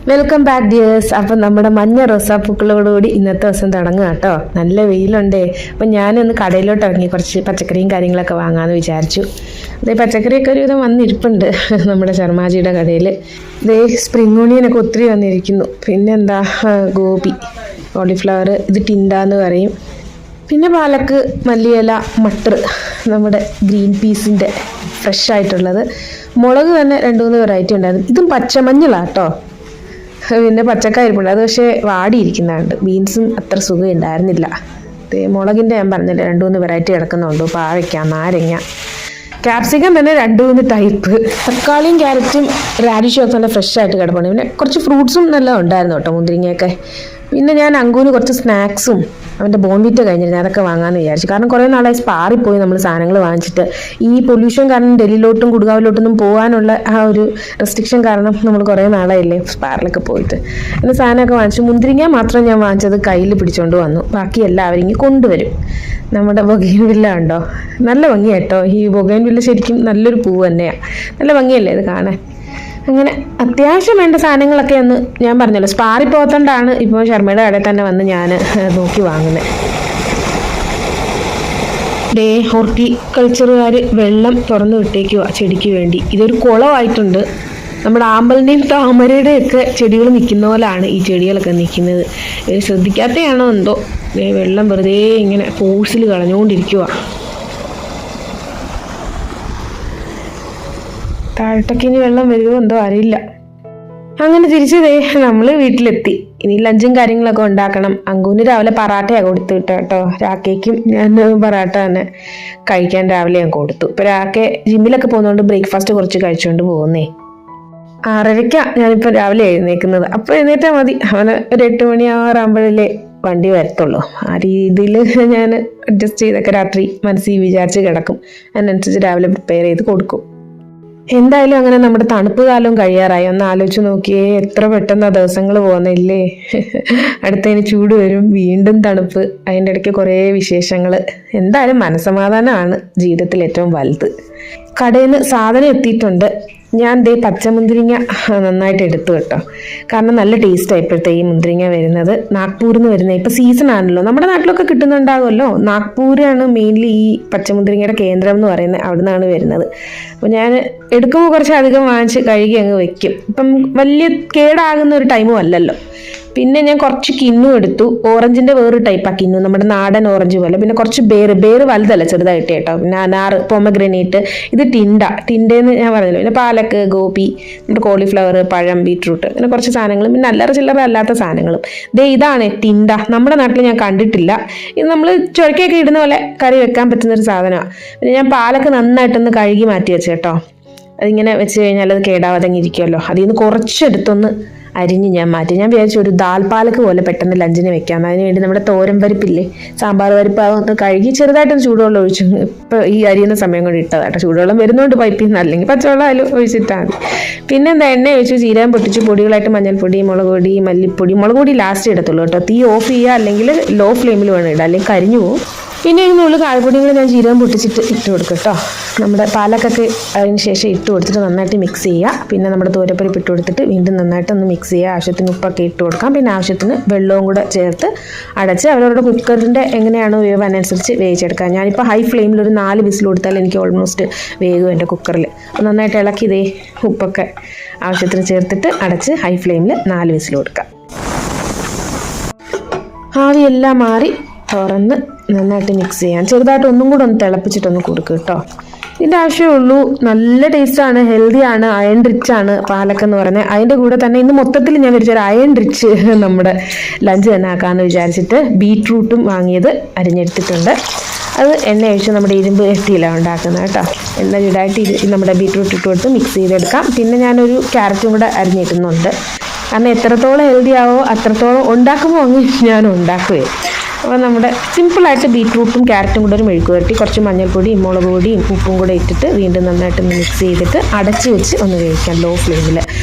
Welcome back dears. അപ്പം നമ്മുടെ മഞ്ഞ റോസാപ്പൂക്കളോടുകൂടി ഇന്നത്തെ ദിവസം തുടങ്ങുക കേട്ടോ. നല്ല വെയിലുണ്ടേ. അപ്പം ഞാനൊന്ന് കടയിലോട്ട് ഇറങ്ങി കുറച്ച് പച്ചക്കറിയും കാര്യങ്ങളൊക്കെ വാങ്ങാമെന്ന് വിചാരിച്ചു. അതേ പച്ചക്കറിയൊക്കെ ഒരുവിധം വന്നിരിപ്പുണ്ട് നമ്മുടെ ശർമാജിയുടെ കടയിൽ. ഇതേ സ്പ്രിംഗ് ഓണിയനൊക്കെ ഒത്തിരി വന്നിരിക്കുന്നു. പിന്നെന്താ ഗോപി, കോളിഫ്ലവർ, ഇത് ടിൻഡാന്ന് പറയും. പിന്നെ പാലക്ക്, മല്ലിയില, മട്ടർ, നമ്മുടെ ഗ്രീൻ പീസിൻ്റെ ഫ്രഷ് ആയിട്ടുള്ളത്. മുളക് തന്നെ 2-3 വെറൈറ്റി ഉണ്ടായിരുന്നു. ഇതും പച്ചമഞ്ഞളാട്ടോ. പിന്നെ പച്ചക്കായിരിപ്പുണ്ട്, അത് പക്ഷേ വാടിയിരിക്കുന്നുണ്ട്. ബീൻസും അത്ര സുഖം ഉണ്ടായിരുന്നില്ല. മുളകിൻ്റെ ഞാൻ പറഞ്ഞില്ല 2-3 വെറൈറ്റി കിടക്കുന്നുണ്ട്. പാവയ്ക്ക, നാരങ്ങ, ക്യാപ്സിക്കം തന്നെ 2-3 ടൈപ്പ്. തക്കാളിയും ക്യാരറ്റും റാഡിഷും ഒക്കെ നല്ല ഫ്രഷ് ആയിട്ട് കിടപ്പുണ്ട്. പിന്നെ കുറച്ച് ഫ്രൂട്ട്സും നല്ല ഉണ്ടായിരുന്നു കേട്ടോ, മുന്തിരിങ്ങയൊക്കെ. പിന്നെ ഞാൻ അങ്കൂന് കുറച്ച് സ്നാക്സും അവൻ്റെ ബോൺവിറ്റ കഴിഞ്ഞിരുന്നു, അതൊക്കെ വാങ്ങാമെന്ന് വിചാരിച്ചു. കാരണം കുറേ നാളായി സ്പാറിപ്പോയി നമ്മൾ സാധനങ്ങൾ വാങ്ങിച്ചിട്ട്. ഈ പൊല്യൂഷൻ കാരണം ഡൽഹിയിലോട്ടും ഗുഡ്ഗാവിലോട്ടൊന്നും പോകാനുള്ള ആ ഒരു റെസ്ട്രിക്ഷൻ കാരണം നമ്മൾ കുറേ നാളായില്ലേ സ്പാറിലൊക്കെ പോയിട്ട്. പിന്നെ സാധനമൊക്കെ വാങ്ങിച്ചു. മുന്തിരിങ്ങ മാത്രം ഞാൻ വാങ്ങിച്ചത് കയ്യിൽ പിടിച്ചുകൊണ്ട് വന്നു. ബാക്കി എല്ലാവരും ഇങ്ങനെ കൊണ്ടുവരും. നമ്മുടെ ബൊഗൈൻവില്ല ഉണ്ടോ, നല്ല ഭംഗിയാട്ടോ. ഈ ബൊഗൈൻവില്ല ശരിക്കും നല്ലൊരു പൂവ് തന്നെയാണ്. നല്ല ഭംഗിയല്ലേ ഇത് കാണാൻ. അങ്ങനെ അത്യാവശ്യം വേണ്ട സാധനങ്ങളൊക്കെ ഒന്ന് ഞാൻ പറഞ്ഞല്ലോ സ്പാറി പോകത്തോണ്ടാണ് ഇപ്പോൾ ശർമ്മയുടെ കടയിൽ തന്നെ വന്ന് ഞാൻ നോക്കി വാങ്ങുന്നത്. ഹോർട്ടിക്കൾച്ചറുകാർ വെള്ളം തുറന്നു വിട്ടേക്കുക ചെടിക്ക് വേണ്ടി. ഇതൊരു കുളമായിട്ടുണ്ട്. നമ്മുടെ ആമ്പലിൻ്റെയും താമരയുടെയൊക്കെ ചെടികൾ നിൽക്കുന്ന പോലാണ് ഈ ചെടികളൊക്കെ നിൽക്കുന്നത്. ശ്രദ്ധിക്കാത്തയാണോ എന്തോ, വെള്ളം വെറുതെ ഇങ്ങനെ ഫോഴ്സിൽ കളഞ്ഞുകൊണ്ടിരിക്കുക. താഴത്തേക്ക് ഇനി വെള്ളം വരുമോ എന്തോ അറിയില്ല. അങ്ങനെ തിരിച്ചതേ നമ്മൾ വീട്ടിലെത്തി. ഇനി ലഞ്ചും കാര്യങ്ങളൊക്കെ ഉണ്ടാക്കണം. അങ്കൂന് രാവിലെ പറാട്ടയാണ് കൊടുത്തു വിട്ട കേട്ടോ. രാക്കേക്കും ഞാൻ പറാട്ട തന്നെ കഴിക്കാൻ രാവിലെ ഞാൻ കൊടുത്തു. ഇപ്പം രാക്കെ ജിമ്മിലൊക്കെ പോകുന്നതുകൊണ്ട് ബ്രേക്ക്ഫാസ്റ്റ് കുറച്ച് കഴിച്ചുകൊണ്ട് പോകുന്നേ. 6:30 ഞാനിപ്പോൾ രാവിലെ എഴുന്നേൽക്കുന്നത്. അപ്പോൾ എഴുന്നേറ്റാൽ മതി, അവന് ഒരു 8 മണി ആറാകുമ്പോഴല്ലേ വണ്ടി വരത്തുള്ളൂ. ആ രീതിയിൽ ഞാൻ അഡ്ജസ്റ്റ് ചെയ്തൊക്കെ രാത്രി മനസ്സിൽ വിചാരിച്ച് കിടക്കും. അതിനനുസരിച്ച് രാവിലെ പ്രിപ്പയർ ചെയ്ത് കൊടുക്കും. എന്തായാലും അങ്ങനെ നമ്മുടെ തണുപ്പ് കാലവും കഴിയാറായി. ഒന്ന് ആലോചിച്ച് നോക്കിയേ, എത്ര പെട്ടെന്ന് ആ ദിവസങ്ങൾ പോകുന്നില്ലേ. അടുത്തതിന് ചൂട് വരും, വീണ്ടും തണുപ്പ്, അതിൻ്റെ ഇടയ്ക്ക് കുറേ വിശേഷങ്ങൾ. എന്തായാലും മനസ്സമാധാനമാണ് ജീവിതത്തിൽ ഏറ്റവും വലുത്. കടയിൽ നിന്ന് സാധനം എത്തിയിട്ടുണ്ട്. ഞാൻ പച്ചമുന്തിരിങ്ങ നന്നായിട്ട് എടുത്തു കേട്ടോ. കാരണം നല്ല ടേസ്റ്റാണ് ഇപ്പോഴത്തെ ഈ മുന്തിരിങ്ങ വരുന്നത്. നാഗ്പൂരിൽ നിന്ന് വരുന്നത്. ഇപ്പോൾ സീസൺ ആണല്ലോ, നമ്മുടെ നാട്ടിലൊക്കെ കിട്ടുന്നുണ്ടാകുമല്ലോ. നാഗ്പൂരാണ് മെയിൻലി ഈ പച്ചമുന്തിരിങ്ങയുടെ കേന്ദ്രം എന്ന് പറയുന്നത്, അവിടെ നിന്നാണ് വരുന്നത്. അപ്പോൾ ഞാൻ എടുക്കുമ്പോൾ കുറച്ച് അധികം വാങ്ങിച്ച് കഴുകി അങ്ങ് വെക്കും. ഇപ്പം വലിയ കേടാകുന്ന ഒരു ടൈമും അല്ലല്ലോ. പിന്നെ ഞാൻ കുറച്ച് കിന്നു എടുത്തു. ഓറഞ്ചിൻ്റെ വേറൊരു ടൈപ്പാണ് കിന്നു, നമ്മുടെ നാടൻ ഓറഞ്ച് പോലെ. പിന്നെ കുറച്ച് ബേറ് വലുതല്ല, ചെറുതായിട്ട് കേട്ടോ. പിന്നെ അനാറ്, പൊമഗ്രനേറ്റ്, ഇത് ടിൻഡേന്ന് ഞാൻ പറഞ്ഞല്ലോ. പിന്നെ പാലക്ക്, ഗോപി, നമ്മുടെ കോളിഫ്ലവർ, പഴം, ബീട്രൂട്ട്, അങ്ങനെ കുറച്ച് സാധനങ്ങളും പിന്നെ അല്ലറ ചില്ലറ അല്ലാത്ത സാധനങ്ങളും. ഇതാണ് ടിൻഡ. നമ്മുടെ നാട്ടിൽ ഞാൻ കണ്ടിട്ടില്ല. ഇത് നമ്മൾ ചുരക്കൊക്കെ ഇടുന്ന പോലെ കറി വെക്കാൻ പറ്റുന്നൊരു സാധനമാണ്. പിന്നെ ഞാൻ പാലക്ക് നന്നായിട്ടൊന്ന് കഴുകി മാറ്റി വെച്ചു കേട്ടോ. അതിങ്ങനെ വെച്ച് കഴിഞ്ഞാൽ അത് കേടാവാതെ ഇരിക്കുമല്ലോ. അതിൽ നിന്ന് കുറച്ചെടുത്തൊന്ന് അരിഞ്ഞ് ഞാൻ മാറ്റി. ഞാൻ വിചാരിച്ചു ഒരു ദാൽ പാലക്ക് പോലെ പെട്ടെന്ന് ലഞ്ചിന് വെക്കാം. അതിനുവേണ്ടി നമ്മുടെ തോരൻ പരിപ്പില്ലേ, സാമ്പാർ പരിപ്പ്, അതൊന്ന് കഴുകി ചെറുതായിട്ടൊന്ന് ചൂടുവെള്ളം ഒഴിച്ചു. ഇപ്പോൾ ഈ അരിയുന്ന സമയം കൊണ്ട് ഇട്ടതാട്ടോ. ചൂടുവെള്ളം വരുന്നതുകൊണ്ട് പൈപ്പിൽ നിന്ന്, അല്ലെങ്കിൽ പച്ചവെള്ളം അതിൽ ഒഴിച്ചിട്ടാൽ മതി. പിന്നെ എന്താ, എണ്ണ ഒഴിച്ചു, ജീരകം പൊട്ടിച്ചു, പൊടികളായിട്ട് മഞ്ഞൾപ്പൊടി, മുളക് പൊടി, മല്ലിപ്പൊടി. മുളക് പൊടി ലാസ്റ്റ് ഇടത്തുള്ളൂ കേട്ടോ. തീ ഓഫ് ചെയ്യുക, അല്ലെങ്കിൽ ലോ ഫ്ലെയിമിൽ വേണം ഇടുക, അല്ലെങ്കിൽ കരിഞ്ഞു പോകും. പിന്നെ ഇതിനുള്ളിൽ കായപ്പൊടിയും കൂടെ ഞാൻ ജീരകം പൊട്ടിച്ചിട്ട് ഇട്ട് കൊടുക്കും കേട്ടോ. നമ്മുടെ പാലക്കൊക്കെ അതിന് ശേഷം ഇട്ട് കൊടുത്തിട്ട് നന്നായിട്ട് മിക്സ് ചെയ്യുക. പിന്നെ നമ്മുടെ തോരപ്പരിപ്പ് ഇട്ട് കൊടുത്തിട്ട് വീണ്ടും നന്നായിട്ടൊന്ന് മിക്സ് ചെയ്യുക. ആവശ്യത്തിന് ഉപ്പൊക്കെ ഇട്ട് കൊടുക്കാം. പിന്നെ ആവശ്യത്തിന് വെള്ളവും കൂടെ ചേർത്ത് അടച്ച് അവരവരുടെ കുക്കറിൻ്റെ എങ്ങനെയാണോ വേവ് അതിനനുസരിച്ച് വേവിച്ചെടുക്കാം. ഞാനിപ്പോൾ ഹൈ ഫ്ലെയിമിൽ ഒരു 4 വിസിൽ കൊടുത്താൽ എനിക്ക് ഓൾമോസ്റ്റ് വേഗം എൻ്റെ കുക്കറിൽ. അപ്പോൾ നന്നായിട്ട് ഇളക്കി ഉപ്പൊക്കെ ആവശ്യത്തിന് ചേർത്തിട്ട് അടച്ച് ഹൈ ഫ്ലെയിമിൽ 4 വിസിൽ കൊടുക്കാം. ആവിയെല്ലാം മാറി തുറന്ന് നന്നായിട്ട് മിക്സ് ചെയ്യാം. ചെറുതായിട്ട് ഒന്നും കൂടെ ഒന്ന് തിളപ്പിച്ചിട്ടൊന്ന് കൊടുക്കുക കേട്ടോ. ഇതിൻ്റെ ആവശ്യമേ ഉള്ളൂ. നല്ല ടേസ്റ്റാണ്, ഹെൽത്തിയാണ്, അയൺ റിച്ച് ആണ് പാലക്ക് എന്ന് പറയുന്നത്. അതിൻ്റെ കൂടെ തന്നെ ഇന്ന് മൊത്തത്തിൽ ഞാൻ വിചാരിച്ചൊരു അയൺ റിച്ച് നമ്മുടെ ലഞ്ച് തന്നെ ആക്കാമെന്ന് വിചാരിച്ചിട്ട് ബീട്രൂട്ടും വാങ്ങിയത് അരിഞ്ഞെടുത്തിട്ടുണ്ട്. അത് എണ്ണ ഒഴിച്ച് നമ്മുടെ ഇരുമ്പ് ചട്ടിയിലാണ് ഉണ്ടാക്കുന്നത് കേട്ടോ. എണ്ണ ചൂടായിട്ട് നമ്മുടെ ബീട്രൂട്ട് ഇട്ട് കൊടുത്ത് മിക്സ് ചെയ്തെടുക്കാം. പിന്നെ ഞാനൊരു ക്യാരറ്റും കൂടെ അരിഞ്ഞിടുന്നുണ്ട്. കാരണം എത്രത്തോളം ഹെൽത്തി ആവോ അത്രത്തോളം ഉണ്ടാക്കുമ്പോൾ അങ്ങ് ഞാൻ ഉണ്ടാക്കുകയും. അപ്പോൾ നമ്മുടെ സിമ്പിളായിട്ട് ബീട്രൂട്ടും ക്യാരറ്റും കൂടെ ഒരു മെഴുക്ക് പുരട്ടി, കുറച്ച് മഞ്ഞൾപ്പൊടിയും മുളക് പൊടിയും ഉപ്പും കൂടെ ഇട്ടിട്ട് വീണ്ടും നന്നായിട്ടൊന്ന് മിക്സ് ചെയ്തിട്ട് അടച്ച് വെച്ച് ഒന്ന് വേവിക്കാം ലോ ഫ്ലെയിമിൽ.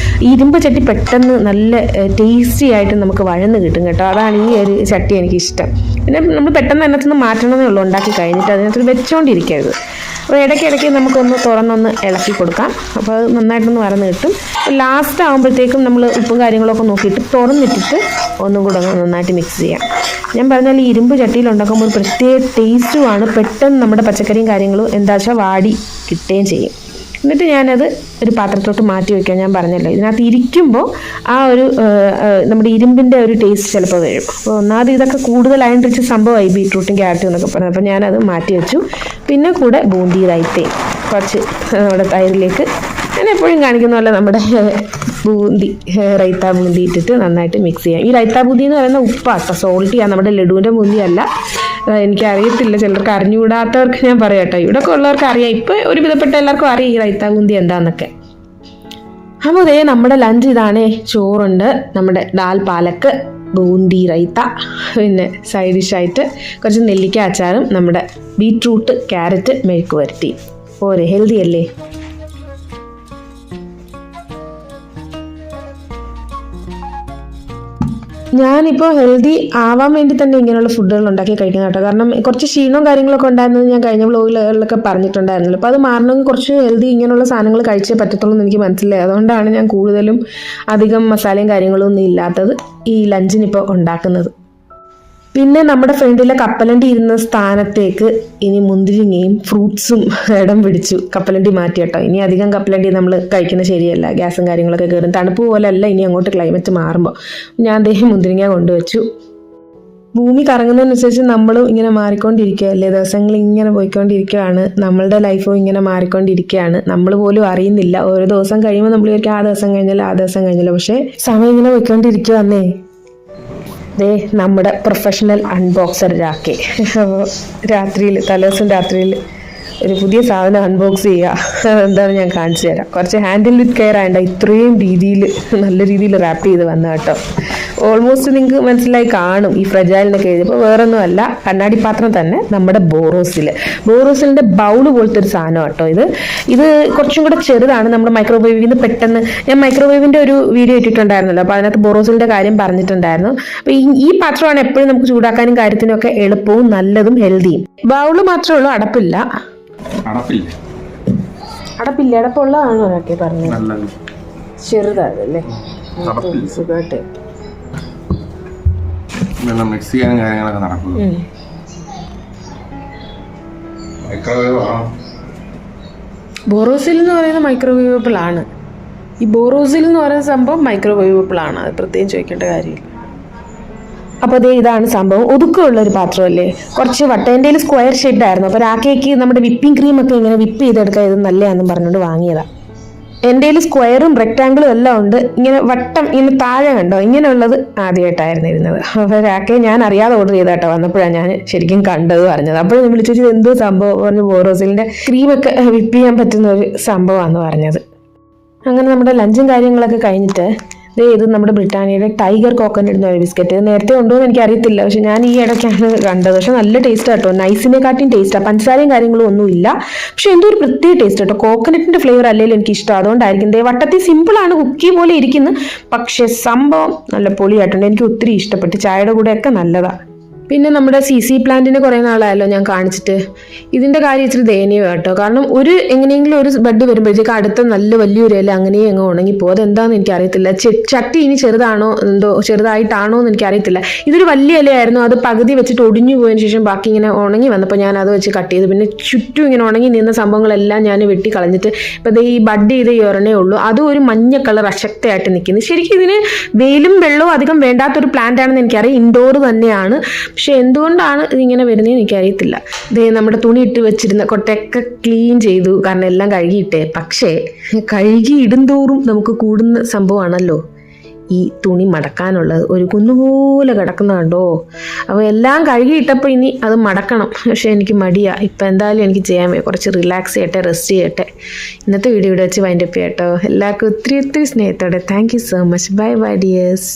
ഈ ഇരുമ്പ് ചട്ടി പെട്ടെന്ന് നല്ല ടേസ്റ്റി ആയിട്ട് നമുക്ക് വഴന്ന് കിട്ടും കേട്ടോ. അതാണ് ഈ ഒരു ചട്ടി എനിക്കിഷ്ടം. പിന്നെ നമ്മൾ പെട്ടെന്ന് അതിനകത്തുനിന്ന് മാറ്റണമെന്നേ ഉള്ളൂ ഉണ്ടാക്കി കഴിഞ്ഞിട്ട്. അതിനകത്ത് വെച്ചുകൊണ്ടിരിക്കരുത്. അപ്പോൾ ഇടയ്ക്കിടയ്ക്ക് നമുക്കൊന്ന് തുറന്നൊന്ന് ഇളക്കി കൊടുക്കാം. അപ്പോൾ അത് നന്നായിട്ടൊന്ന് വറന്ന് കിട്ടും. ലാസ്റ്റ് ആകുമ്പോഴത്തേക്കും നമ്മൾ ഉപ്പും കാര്യങ്ങളൊക്കെ നോക്കിയിട്ട് തുറന്നിട്ടിട്ട് ഒന്നും കൂടെ ഒന്ന് നന്നായിട്ട് മിക്സ് ചെയ്യാം. ഞാൻ പറഞ്ഞാൽ ഈ ഇരുമ്പ് ചട്ടിയിൽ ഉണ്ടാക്കുമ്പോൾ ഒരു പ്രത്യേക ടേസ്റ്റുമാണ്. പെട്ടെന്ന് നമ്മുടെ പച്ചക്കറിയും കാര്യങ്ങളും എന്താ വെച്ചാൽ വാടി കിട്ടുകയും ചെയ്യും. എന്നിട്ട് ഞാനത് ഒരു പാത്രത്തോട്ട് മാറ്റി വയ്ക്കാൻ ഞാൻ പറഞ്ഞല്ലോ. ഇതിനകത്ത് ഇരിക്കുമ്പോൾ ആ ഒരു നമ്മുടെ ഇരുമ്പിൻ്റെ ഒരു ടേസ്റ്റ് ചിലപ്പോൾ വരും. അപ്പോൾ ഒന്നാമത് ഇതൊക്കെ കൂടുതലായിട്ട് സംഭവമായി ബീട്രൂട്ടും ക്യാരറ്റും എന്നൊക്കെ പറഞ്ഞത്. അപ്പോൾ ഞാനത് മാറ്റി വെച്ചു. പിന്നെ കൂടെ ബൂന്തി റൈത്തയും കുറച്ച് നമ്മുടെ തൈരിലേക്ക് ഞാൻ എപ്പോഴും കാണിക്കുന്ന പോലെ നമ്മുടെ ബൂന്തി റൈത്ത ബൂന്തി ഇട്ടിട്ട് നന്നായിട്ട് മിക്സ് ചെയ്യാം. ഈ റൈത്ത ബൂന്തി എന്ന് പറയുന്ന ഉപ്പാട്ടോ, സോൾട്ടിയാണ്, നമ്മുടെ ലഡുവിൻ്റെ ബൂന്തി അല്ല. എനിക്കറിയത്തില്ല, ചിലർക്ക് അറിഞ്ഞുകൂടാത്തവർക്ക് ഞാൻ പറയാം കേട്ടോ. ഇവിടെയൊക്കെ ഉള്ളവർക്ക് അറിയാം, ഇപ്പോൾ ഒരു വിധപ്പെട്ട എല്ലാവർക്കും അറിയാം ഈ റൈത്ത ബൂന്തി എന്താണെന്നൊക്കെ. അപ്പോൾ അതേ നമ്മുടെ ലഞ്ച് ഇതാണേ. ചോറുണ്ട്, നമ്മുടെ ദാൽ പാലക്ക്, ബൂന്തി റൈത്ത, പിന്നെ സൈഡ് ഡിഷായിട്ട് കുറച്ച് നെല്ലിക്ക അച്ചാറും നമ്മുടെ ബീട്രൂട്ട് ക്യാരറ്റ് മെഴുക്ക് വരട്ടി. ഓരോ ഹെൽത്തി അല്ലേ. ഞാനിപ്പോൾ ഹെൽത്തി ആവാൻ വേണ്ടി തന്നെ ഇങ്ങനെയുള്ള ഫുഡുകൾ ഉണ്ടാക്കി കഴിക്കുന്ന കേട്ടോ. കാരണം കുറച്ച് ക്ഷീണവും കാര്യങ്ങളൊക്കെ ഉണ്ടായിരുന്നത് ഞാൻ കഴിഞ്ഞ വ്ലോഗുകളിലൊക്കെ പറഞ്ഞിട്ടുണ്ടായിരുന്നല്ലോ. അപ്പോൾ അത് മാറണമെങ്കിൽ കുറച്ച് ഹെൽത്തി ഇങ്ങനെയുള്ള സാധനങ്ങൾ കഴിച്ചേ പറ്റത്തുള്ളൂ എന്ന് എനിക്ക് മനസ്സിലായി. അതുകൊണ്ടാണ് ഞാൻ കൂടുതലും അധികം മസാലയും കാര്യങ്ങളും ഒന്നും ഇല്ലാത്തത് ഈ ലഞ്ചിനിപ്പോൾ ഉണ്ടാക്കുന്നത്. പിന്നെ നമ്മുടെ ഫ്രണ്ടിലെ കപ്പലണ്ടി ഇരുന്ന സ്ഥാനത്തേക്ക് ഇനി മുന്തിരിങ്ങയും ഫ്രൂട്ട്സും ഇടം പിടിച്ചു. കപ്പലണ്ടി മാറ്റി കേട്ടോ. ഇനി അധികം കപ്പലണ്ടി നമ്മൾ കഴിക്കുന്നത് ശരിയല്ല, ഗ്യാസും കാര്യങ്ങളൊക്കെ കയറും. തണുപ്പ് പോലെയല്ല ഇനി അങ്ങോട്ട് ക്ലൈമറ്റ് മാറുമ്പോൾ. ഞാൻ മുന്തിരിങ്ങ കൊണ്ടുവച്ചു. ഭൂമി കറങ്ങുന്നതിനനുസരിച്ച് നമ്മളും ഇങ്ങനെ മാറിക്കൊണ്ടിരിക്കുകയല്ലേ. ദിവസങ്ങൾ ഇങ്ങനെ പോയിക്കൊണ്ടിരിക്കുകയാണ്. നമ്മളുടെ ലൈഫും ഇങ്ങനെ മാറിക്കൊണ്ടിരിക്കുകയാണ്. നമ്മൾ പോലും അറിയുന്നില്ല. ഓരോ ദിവസം കഴിയുമ്പോൾ നമ്മൾ വിചാരിക്കും ആ ദിവസം കഴിഞ്ഞല്ലോ. പക്ഷേ സമയം ഇങ്ങനെ പോയിക്കൊണ്ടിരിക്കുകയെന്നേ. നമ്മുടെ പ്രൊഫഷണൽ അൺബോക്സർ രാഖി തലേദിവസം രാത്രിയിൽ ഒരു പുതിയ സാധനം അൺബോക്സ് ചെയ്യുക. അതെന്താണ് ഞാൻ കാണിച്ചു തരാം. കുറച്ച് ഹാൻഡിൽ വിത്ത് കെയർ ആയണ്ട ഇത്രയും രീതിയിൽ നല്ല രീതിയിൽ റാപ്പ് ചെയ്ത് വന്ന കേട്ടോ. ഓൾമോസ്റ്റ് നിങ്ങൾക്ക് മനസ്സിലായി കാണും ഈ ഫ്രജൈലിനൊക്കെ എഴുതിയപ്പോൾ. വേറൊന്നും അല്ല, കണ്ണാടി പാത്രം തന്നെ, നമ്മുടെ ബോറോസിലിൻ്റെ ബൗള് പോലത്തെ ഒരു സാധനം കേട്ടോ. ഇത് കുറച്ചും കൂടെ ചെറുതാണ്. നമ്മുടെ മൈക്രോവേവിൽ നിന്ന് പെട്ടെന്ന് ഞാൻ മൈക്രോവേവിൻ്റെ ഒരു വീഡിയോ ഇട്ടിട്ടുണ്ടായിരുന്നല്ലോ. അപ്പോൾ അതിനകത്ത് ബോറോസിലിൻ്റെ കാര്യം പറഞ്ഞിട്ടുണ്ടായിരുന്നു. അപ്പോൾ ഈ പാത്രമാണ് എപ്പോഴും നമുക്ക് ചൂടാക്കാനും കാര്യത്തിനും ഒക്കെ എളുപ്പവും നല്ലതും ഹെൽത്തിയും. ബൗള് മാത്രമേ ഉള്ളൂ, അടപ്പുള്ളതാണോ ഒക്കെ പറഞ്ഞത്. ചെറുതാണല്ലേ, സുഖമായിട്ട് മിക്സ് ചെയ്യാനും കാര്യങ്ങളൊക്കെ നടക്കും. ബോറോസിൽ എന്ന് പറയുന്ന മൈക്രോവേവബിൾ ആണ്. ഈ ബോറോസിൽ എന്ന് പറയുന്ന സംഭവം മൈക്രോവേവബിൾ ആണ്. അത് പ്രത്യേകം ചോദിക്കേണ്ട കാര്യമില്ല. അപ്പോൾ ഇതാണ് സംഭവം. ഒതുക്കമുള്ളൊരു പാത്രമല്ലേ. കുറച്ച് വട്ടേൻ്റെ സ്ക്വയർ ഷേപ്പായിരുന്നു. അപ്പോൾ രാഖയ്ക്ക് നമ്മുടെ വിപ്പിംഗ് ക്രീമൊക്കെ ഇങ്ങനെ വിപ്പ് ചെയ്തെടുക്കാൻ ഇത് നല്ലതാണെന്നും പറഞ്ഞുകൊണ്ട് വാങ്ങിയതാണ്. എൻ്റെ സ്ക്വയറും റെക്റ്റാങ്കിളും എല്ലാം ഉണ്ട്. ഇങ്ങനെ വട്ടം ഇങ്ങനെ താഴെ കണ്ടോ, ഇങ്ങനെയുള്ളത് ആദ്യമായിട്ടായിരുന്നു ഇരുന്നത്. അപ്പോൾ രാഖയെ ഞാൻ അറിയാതെ ഓർഡർ ചെയ്താട്ടോ. വന്നപ്പോഴാണ് ഞാൻ ശരിക്കും കണ്ടത് പറഞ്ഞത്. അപ്പോൾ ഞാൻ വിളിച്ചു എന്തോ സംഭവം പറഞ്ഞു. ബോറോസിലിൻ്റെ ക്രീമൊക്കെ വിപ്പ് ചെയ്യാൻ പറ്റുന്ന ഒരു സംഭവമാണെന്ന് പറഞ്ഞത്. അങ്ങനെ നമ്മുടെ ലഞ്ചും കാര്യങ്ങളൊക്കെ കഴിഞ്ഞിട്ട് ഇത് നമ്മുടെ ബ്രിട്ടാനിയയുടെ ടൈഗർ കോക്കനട്ട് എന്ന ഒരു ബിസ്ക്കറ്റ്. നേരത്തെ ഉണ്ടോ എന്ന് എനിക്ക് അറിയത്തില്ല, പക്ഷെ ഞാൻ ഈ ഇടയ്ക്കാണ് കണ്ടത്. പക്ഷെ നല്ല ടേസ്റ്റ് കേട്ടോ. നൈസിനെക്കാട്ടിയും ടേസ്റ്റാണ്. പഞ്ചസാരയും കാര്യങ്ങളും ഒന്നുമില്ല, പക്ഷെ എന്തോ ഒരു പ്രത്യേക ടേസ്റ്റ് കേട്ടോ. കോക്കനട്ടിന്റെ ഫ്ലേവർ അല്ലെങ്കിൽ എനിക്ക് ഇഷ്ടം, അതുകൊണ്ടായിരിക്കും. വട്ടത്തിൽ സിമ്പിളാണ്, കുക്കി പോലെ ഇരിക്കുന്നു, പക്ഷെ സംഭവം നല്ല പൊളിയായിട്ടുണ്ട്. എനിക്ക് ഒത്തിരി ഇഷ്ടപ്പെട്ടു. ചായയുടെ കൂടെയൊക്കെ നല്ലതാണ്. പിന്നെ നമ്മുടെ CC പ്ലാന്റിന് കുറേ നാളായല്ലോ ഞാൻ കാണിച്ചിട്ട്. ഇതിൻ്റെ കാര്യം ഇച്ചിരി ദയനീയം കേട്ടോ. കാരണം എങ്ങനെയെങ്കിലും ഒരു ബഡ് വരുമ്പോഴത്തേക്ക് അടുത്ത നല്ല വലിയൊരു ഇല അങ്ങനെ അങ്ങ് ഉണങ്ങിപ്പോകും. അതെന്താണെന്ന് എനിക്കറിയത്തില്ല. ചട്ടി ഇനി ചെറുതാണോ എന്തോ ചെറുതായിട്ടാണോ എന്ന് എനിക്കറിയത്തില്ല. ഇതൊരു വലിയ ഇലയായിരുന്നു. അത് പകുതി വെച്ചിട്ട് ഒടിഞ്ഞു പോയതിന് ശേഷം ബാക്കി ഇങ്ങനെ ഉണങ്ങി വന്നപ്പോൾ ഞാൻ അത് വെച്ച് കട്ട് ചെയ്തു. പിന്നെ ചുറ്റും ഇങ്ങനെ ഉണങ്ങി നിന്ന സംഭവങ്ങളെല്ലാം ഞാൻ വെട്ടി കളഞ്ഞിട്ട് ഇപ്പോൾ ഈ ബഡ് ചെയ്ത് ഈ ഒരെണ്ണേ ഉള്ളൂ. അതും ഒരു മഞ്ഞ കളർ അശക്തയായിട്ട് നിൽക്കുന്നു. ശരിക്കും ഇതിന് വെയിലും വെള്ളവും അധികം വേണ്ടാത്തൊരു പ്ലാന്റ് ആണെന്ന് എനിക്കറിയാം. ഇൻഡോർ തന്നെയാണ്. പക്ഷെ എന്തുകൊണ്ടാണ് ഇതിങ്ങനെ വരുന്നതെന്ന് എനിക്കറിയത്തില്ല. നമ്മുടെ തുണി ഇട്ട് വെച്ചിരുന്ന കൊട്ടയൊക്കെ ക്ലീൻ ചെയ്തു, കാരണം എല്ലാം കഴുകിയിട്ടേ. പക്ഷേ കഴുകി ഇടുന്തോറും നമുക്ക് കൂടുന്ന സംഭവമാണല്ലോ ഈ തുണി മടക്കാനുള്ളത്. ഒരു കുന്നുപോലെ കിടക്കുന്ന കണ്ടോ. അപ്പോൾ എല്ലാം കഴുകിയിട്ടപ്പോൾ ഇനി അത് മടക്കണം. പക്ഷേ എനിക്ക് മടിയാണ്. ഇപ്പം എന്തായാലും എനിക്ക് ചെയ്യാൻ വയ്യ. കുറച്ച് റിലാക്സ് ചെയ്യട്ടെ, റെസ്റ്റ് ചെയ്യട്ടെ. ഇന്നത്തെ വീഡിയോ ഇവിടെ വെച്ച് വൈൻഡപ്പ് ചെയ്യാം കേട്ടോ. എല്ലാവർക്കും ഒത്തിരി ഒത്തിരി സ്നേഹത്തോടെ thank you so much. Bye bye dears.